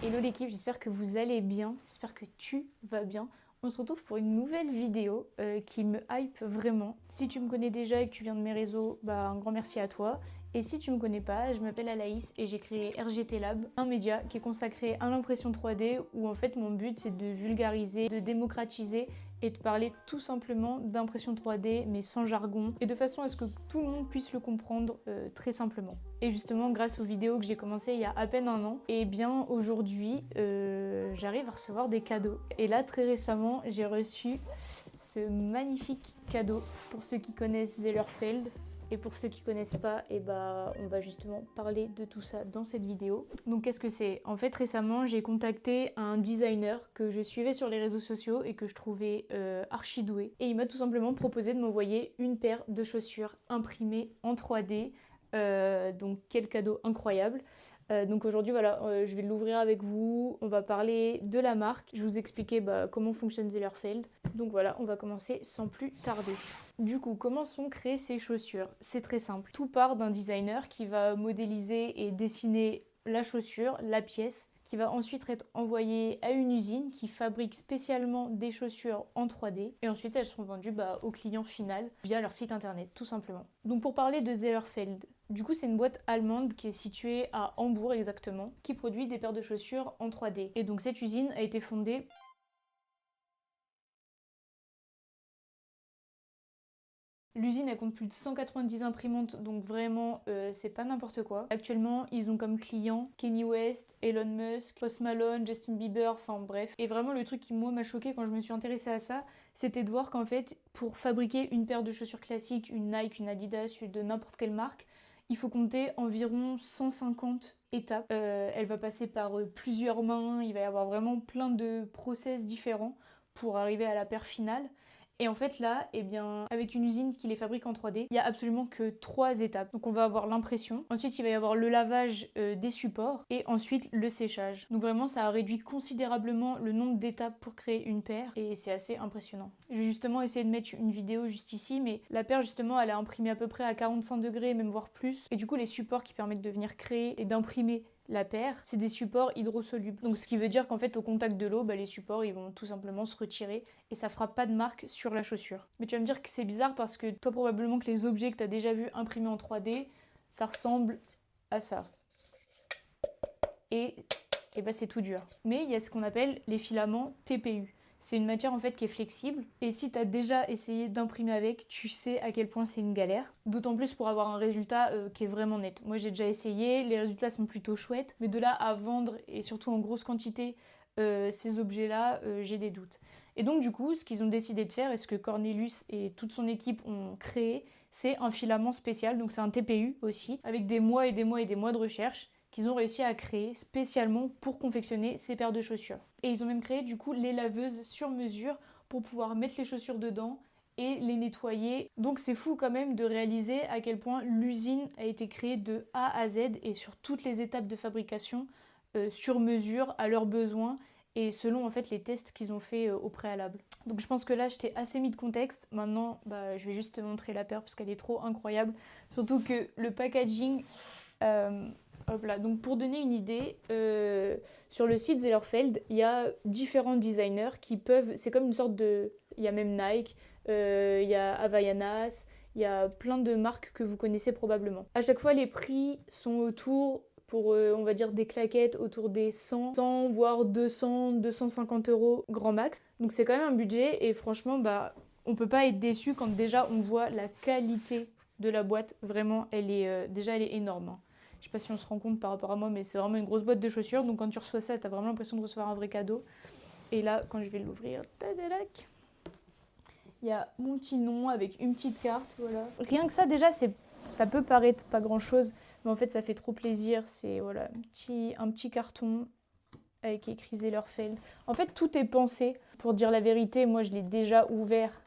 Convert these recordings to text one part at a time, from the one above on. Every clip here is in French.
Hello l'équipe, j'espère que vous allez bien, j'espère que tu vas bien. On se retrouve pour une nouvelle vidéo qui me hype vraiment. Si tu me connais déjà et que tu viens de mes réseaux, bah un grand merci à toi. Et si tu me connais pas, je m'appelle Alaïs et j'ai créé RGT Lab, un média qui est consacré à l'impression 3D où en fait mon but c'est de vulgariser, de démocratiser et de parler tout simplement d'impression 3D mais sans jargon et de façon à ce que tout le monde puisse le comprendre très simplement. Et justement grâce aux vidéos que j'ai commencé il y a à peine un an, et bien aujourd'hui j'arrive à recevoir des cadeaux. Et là très récemment j'ai reçu ce magnifique cadeau pour ceux qui connaissent Zellerfeld. Et pour ceux qui connaissent pas, on va justement parler de tout ça dans cette vidéo. Donc qu'est-ce que c'est? En fait récemment j'ai contacté un designer que je suivais sur les réseaux sociaux et que je trouvais archi doué. Et il m'a tout simplement proposé de m'envoyer une paire de chaussures imprimées en 3D. Donc quel cadeau incroyable. Donc aujourd'hui voilà, je vais l'ouvrir avec vous, on va parler de la marque, je vais vous expliquer comment fonctionne Zellerfeld. Donc voilà, on va commencer sans plus tarder. Du coup, comment sont créées ces chaussures? C'est très simple. Tout part d'un designer qui va modéliser et dessiner la chaussure, la pièce, qui va ensuite être envoyée à une usine qui fabrique spécialement des chaussures en 3D. Et ensuite, elles seront vendues au client final via leur site internet, tout simplement. Donc pour parler de Zellerfeld, du coup, c'est une boîte allemande qui est située à Hambourg exactement, qui produit des paires de chaussures en 3D. Et donc cette usine a été fondée L'usine elle compte plus de 190 imprimantes, donc vraiment c'est pas n'importe quoi. Actuellement ils ont comme clients Kanye West, Elon Musk, Post Malone, Justin Bieber, enfin bref. Et vraiment le truc qui moi m'a choqué quand je me suis intéressée à ça, c'était de voir qu'en fait pour fabriquer une paire de chaussures classiques, une Nike, une Adidas, de n'importe quelle marque, il faut compter environ 150 étapes. Elle va passer par plusieurs mains, il va y avoir vraiment plein de process différents pour arriver à la paire finale. Et en fait là, avec une usine qui les fabrique en 3D, il n'y a absolument que 3 étapes. Donc on va avoir l'impression, ensuite il va y avoir le lavage des supports et ensuite le séchage. Donc vraiment ça a réduit considérablement le nombre d'étapes pour créer une paire et c'est assez impressionnant. Je vais justement essayer de mettre une vidéo juste ici, mais la paire justement elle est imprimée à peu près à 45 degrés, même voire plus. Et du coup les supports qui permettent de venir créer et d'imprimer la paire, c'est des supports hydrosolubles. Donc ce qui veut dire qu'en fait au contact de l'eau, les supports ils vont tout simplement se retirer et ça fera pas de marque sur la chaussure. Mais tu vas me dire que c'est bizarre parce que toi probablement que les objets que tu as déjà vus imprimés en 3D, ça ressemble à ça. Et c'est tout dur. Mais il y a ce qu'on appelle les filaments TPU. C'est une matière en fait qui est flexible et si tu as déjà essayé d'imprimer avec, tu sais à quel point c'est une galère. D'autant plus pour avoir un résultat qui est vraiment net. Moi j'ai déjà essayé, les résultats sont plutôt chouettes, mais de là à vendre et surtout en grosse quantité ces objets-là, j'ai des doutes. Et donc du coup, ce qu'ils ont décidé de faire et ce que Cornelius et toute son équipe ont créé, c'est un filament spécial, donc c'est un TPU aussi, avec des mois et des mois et des mois de recherche qu'ils ont réussi à créer spécialement pour confectionner ces paires de chaussures. Et ils ont même créé du coup les laveuses sur mesure pour pouvoir mettre les chaussures dedans et les nettoyer. Donc c'est fou quand même de réaliser à quel point l'usine a été créée de A à Z et sur toutes les étapes de fabrication sur mesure à leurs besoins et selon en fait les tests qu'ils ont fait au préalable. Donc je pense que là je t'ai assez mis de contexte. Maintenant je vais juste te montrer la paire parce qu'elle est trop incroyable. Surtout que le packaging... hop là. Donc pour donner une idée, sur le site Zellerfeld, il y a différents designers qui peuvent... C'est comme une sorte de... Il y a même Nike, il y a Havaianas, il y a plein de marques que vous connaissez probablement. À chaque fois, les prix sont autour, pour on va dire des claquettes, autour des 100 voire 200, 250 euros grand max. Donc c'est quand même un budget et franchement, on peut pas être déçu quand déjà on voit la qualité de la boîte. Vraiment, elle est énorme. Hein. Je sais pas si on se rend compte par rapport à moi, mais c'est vraiment une grosse boîte de chaussures. Donc quand tu reçois ça, t'as vraiment l'impression de recevoir un vrai cadeau. Et là, quand je vais l'ouvrir, tadalac, il y a mon petit nom avec une petite carte, voilà. Rien que ça, déjà, ça peut paraître pas grand-chose, mais en fait, ça fait trop plaisir. C'est voilà, un petit carton avec écrit Zellerfeld. En fait, tout est pensé. Pour dire la vérité, moi, je l'ai déjà ouvert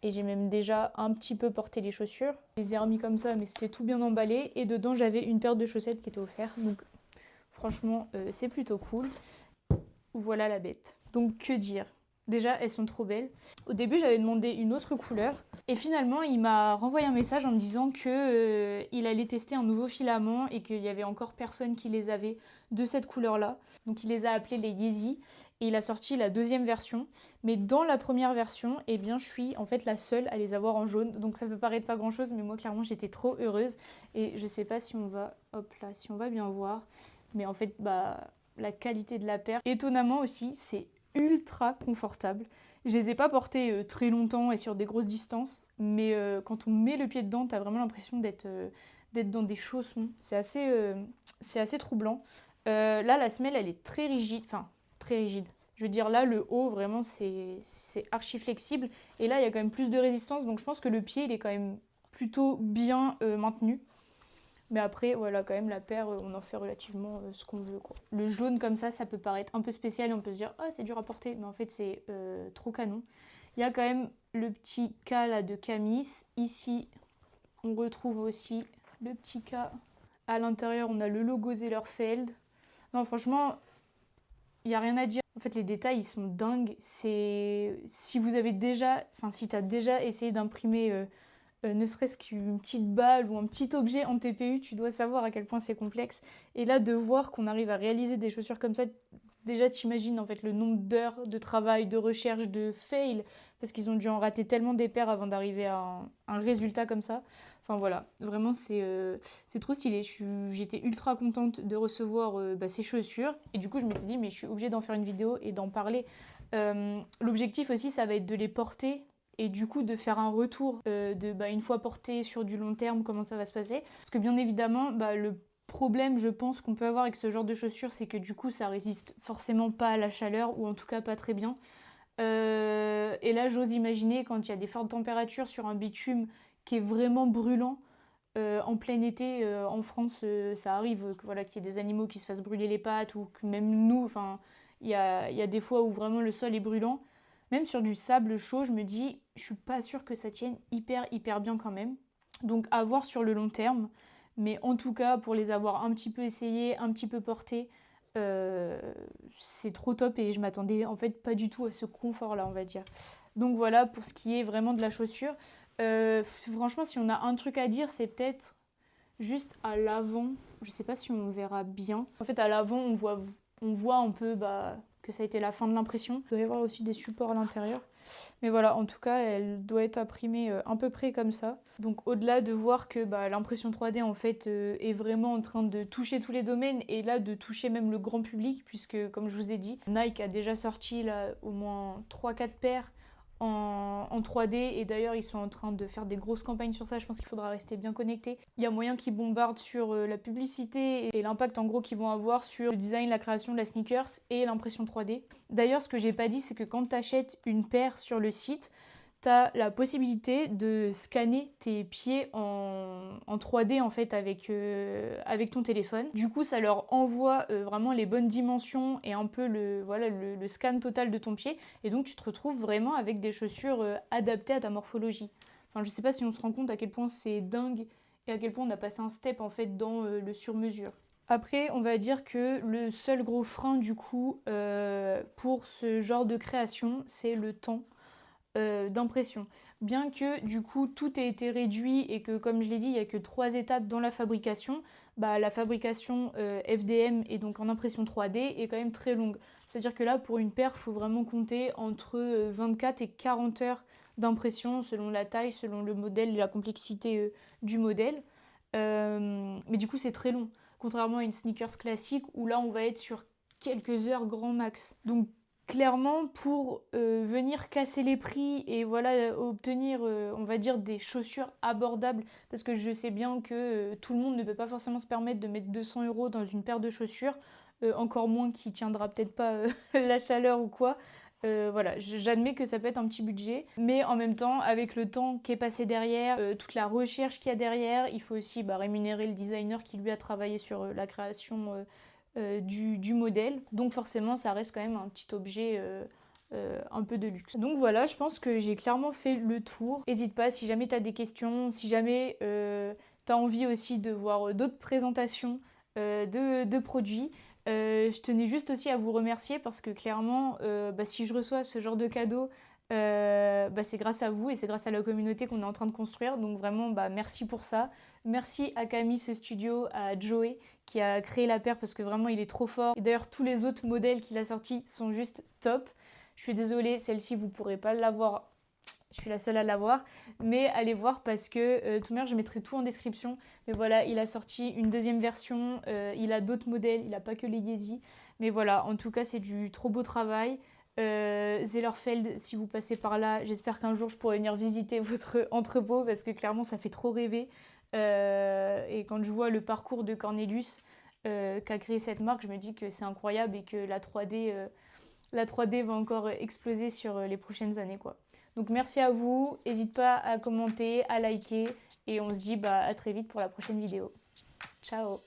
et j'ai même déjà un petit peu porté les chaussures. Je les ai remis comme ça, mais c'était tout bien emballé. Et dedans, j'avais une paire de chaussettes qui était offerte. Donc, franchement, c'est plutôt cool. Voilà la bête. Donc, que dire? Déjà, elles sont trop belles. Au début, j'avais demandé une autre couleur. Et finalement, il m'a renvoyé un message en me disant que il allait tester un nouveau filament et qu'il y avait encore personne qui les avait de cette couleur-là. Donc il les a appelés les Yeezy. Et il a sorti la deuxième version. Mais dans la première version, eh bien, je suis en fait la seule à les avoir en jaune. Donc ça peut paraître pas grand-chose, mais moi, clairement, j'étais trop heureuse. Et je sais pas si on va... Hop là, si on va bien voir. Mais en fait, bah... la qualité de la paire. Étonnamment aussi, c'est ultra confortable. Je les ai pas portés très longtemps et sur des grosses distances, mais quand on met le pied dedans, t'as vraiment l'impression d'être dans des chaussons. C'est assez troublant. Là, la semelle, elle est très rigide, enfin très rigide. Je veux dire, là, le haut, vraiment, c'est archi flexible. Et là, il y a quand même plus de résistance, donc je pense que le pied, il est quand même plutôt bien maintenu. Mais après, voilà, quand même, la paire, on en fait relativement ce qu'on veut, quoi. Le jaune comme ça peut paraître un peu spécial et on peut se dire, ah, c'est dur à porter. Mais en fait, c'est trop canon. Il y a quand même le petit cas là de Camis. Ici, on retrouve aussi le petit cas. À l'intérieur, on a le logo Zellerfeld. Non, franchement, il n'y a rien à dire. En fait, les détails, ils sont dingues. C'est... Si vous avez déjà... Enfin, si tu as déjà essayé d'imprimer... ne serait-ce qu'une petite balle ou un petit objet en TPU, tu dois savoir à quel point c'est complexe. Et là, de voir qu'on arrive à réaliser des chaussures comme ça, déjà t'imagines en fait le nombre d'heures de travail, de recherche, de fail, parce qu'ils ont dû en rater tellement des paires avant d'arriver à un résultat comme ça. Enfin voilà, vraiment c'est trop stylé. J'étais ultra contente de recevoir ces chaussures. Et du coup, je m'étais dit, mais je suis obligée d'en faire une vidéo et d'en parler. L'objectif aussi, ça va être de les porter et du coup de faire un retour une fois porté sur du long terme, comment ça va se passer. Parce que bien évidemment, le problème, je pense, qu'on peut avoir avec ce genre de chaussures, c'est que du coup, ça résiste forcément pas à la chaleur, ou en tout cas pas très bien. Et là, j'ose imaginer quand il y a des fortes températures sur un bitume qui est vraiment brûlant, en plein été, en France, ça arrive voilà, qu'il y ait des animaux qui se fassent brûler les pattes, ou que même nous, enfin, il y a des fois où vraiment le sol est brûlant. Même sur du sable chaud, je me dis, je suis pas sûre que ça tienne hyper bien quand même. Donc à voir sur le long terme. Mais en tout cas, pour les avoir un petit peu essayés, un petit peu portés, c'est trop top et je m'attendais en fait pas du tout à ce confort-là, on va dire. Donc voilà pour ce qui est vraiment de la chaussure. Franchement, si on a un truc à dire, c'est peut-être juste à l'avant. Je sais pas si on verra bien. En fait, à l'avant, on voit un peu que ça a été la fin de l'impression. Il doit y avoir aussi des supports à l'intérieur. Mais voilà, en tout cas, elle doit être imprimée à peu près comme ça. Donc au-delà de voir que l'impression 3D en fait est vraiment en train de toucher tous les domaines et là de toucher même le grand public, puisque comme je vous ai dit, Nike a déjà sorti là au moins 3-4 paires en 3D et d'ailleurs ils sont en train de faire des grosses campagnes sur ça. Je pense qu'il faudra rester bien connecté. Il y a moyen qu'ils bombardent sur la publicité et l'impact en gros qu'ils vont avoir sur le design, la création de la sneakers et l'impression 3D. D'ailleurs, ce que j'ai pas dit, c'est que quand tu achètes une paire sur le site, tu as la possibilité de scanner tes pieds en 3D en fait avec ton téléphone. Du coup, ça leur envoie vraiment les bonnes dimensions et un peu le scan total de ton pied. Et donc, tu te retrouves vraiment avec des chaussures adaptées à ta morphologie. Enfin, je sais pas si on se rend compte à quel point c'est dingue et à quel point on a passé un step en fait dans le sur-mesure. Après, on va dire que le seul gros frein du coup pour ce genre de création, c'est le temps d'impression. Bien que du coup tout ait été réduit et que comme je l'ai dit, il n'y a que 3 étapes dans la fabrication, la fabrication FDM et donc en impression 3D est quand même très longue. C'est-à-dire que là pour une paire, il faut vraiment compter entre 24 et 40 heures d'impression selon la taille, selon le modèle et la complexité du modèle. Mais du coup c'est très long, contrairement à une sneakers classique où là on va être sur quelques heures grand max. Donc clairement, pour venir casser les prix et voilà obtenir, on va dire, des chaussures abordables, parce que je sais bien que tout le monde ne peut pas forcément se permettre de mettre 200 € dans une paire de chaussures, encore moins qui tiendra peut-être pas la chaleur ou quoi. Voilà, j'admets que ça peut être un petit budget, mais en même temps, avec le temps qui est passé derrière, toute la recherche qu'il y a derrière, il faut aussi rémunérer le designer qui lui a travaillé sur la création du modèle. Donc forcément, ça reste quand même un petit objet un peu de luxe. Donc voilà, je pense que j'ai clairement fait le tour. N'hésite pas si jamais tu as des questions, si jamais tu as envie aussi de voir d'autres présentations de produits. Je tenais juste aussi à vous remercier parce que clairement, si je reçois ce genre de cadeau, c'est grâce à vous et c'est grâce à la communauté qu'on est en train de construire. Donc vraiment, merci pour ça. Merci à Camille ce studio, à Joey qui a créé la paire parce que vraiment il est trop fort. Et d'ailleurs tous les autres modèles qu'il a sortis sont juste top. Je suis désolée, celle-ci vous pourrez pas l'avoir. Je suis la seule à l'avoir, mais allez voir parce que tout je mettrai tout en description. Mais voilà, il a sorti une deuxième version, il a d'autres modèles, il n'a pas que les Yeezy. Mais voilà, en tout cas, c'est du trop beau travail. Zellerfeld, si vous passez par là, j'espère qu'un jour je pourrai venir visiter votre entrepôt parce que clairement, ça fait trop rêver. Et quand je vois le parcours de Cornelius qu'a créé cette marque, je me dis que c'est incroyable et que la 3D va encore exploser sur les prochaines années, quoi. Donc merci à vous, n'hésite pas à commenter, à liker et on se dit à très vite pour la prochaine vidéo. Ciao!